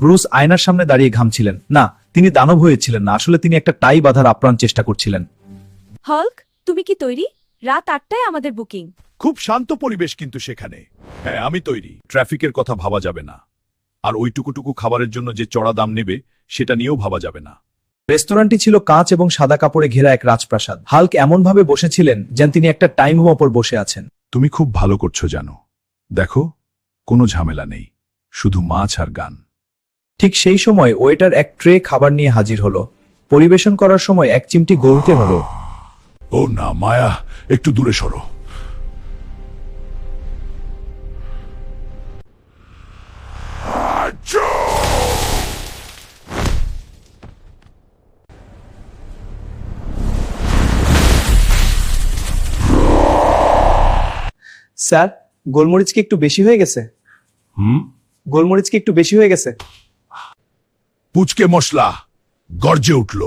Bruce আয়নার সামনে দাঁড়িয়ে ঘামছিলেন। না, তিনি দানব হয়েছিলেন না, আসলে তিনি একটা টাই বাঁধার আপ্রাণ চেষ্টা করছিলেন। হল্ক, তুমি কি তৈরি? রাত 8টায় আমাদের বুকিং। খুব শান্ত পরিবেশ কিন্তু সেখানে। হ্যাঁ, আমি তৈরি। ট্রাফিকের কথা ভাবা যাবে না, আর ওই টুকুটুকু খাবারের জন্য যে চড়া দাম নেবে সেটা নিয়েও ভাবা যাবে না। রেস্তোরাঁটি ছিল কাঁচ এবং সাদা কাপড়ে ঘেরা এক রাজপ্রাসাদ। হাল্ক এমনভাবে বসেছিলেন যেন তিনি একটা টাইম বোম ওপর বসে আছেন। তুমি খুব ভালো করছো জানো। দেখো, কোনো ঝামেলা নেই, শুধু মাছ আর গান। ঠিক সেই সময় ওয়েটার এক ট্রে খাবার নিয়ে হাজির হলো। পরিবেশন করার সময় এক চিমটি গরুতে হলো। ও না মায়া, একটু দূরে সরো। স্যার, গোলমরিচ কি একটু বেশি হয়ে গেছে? গোলমরিচ কি একটু বেশি হয়ে গেছে? পুচকে মশলা গর্জে উঠল।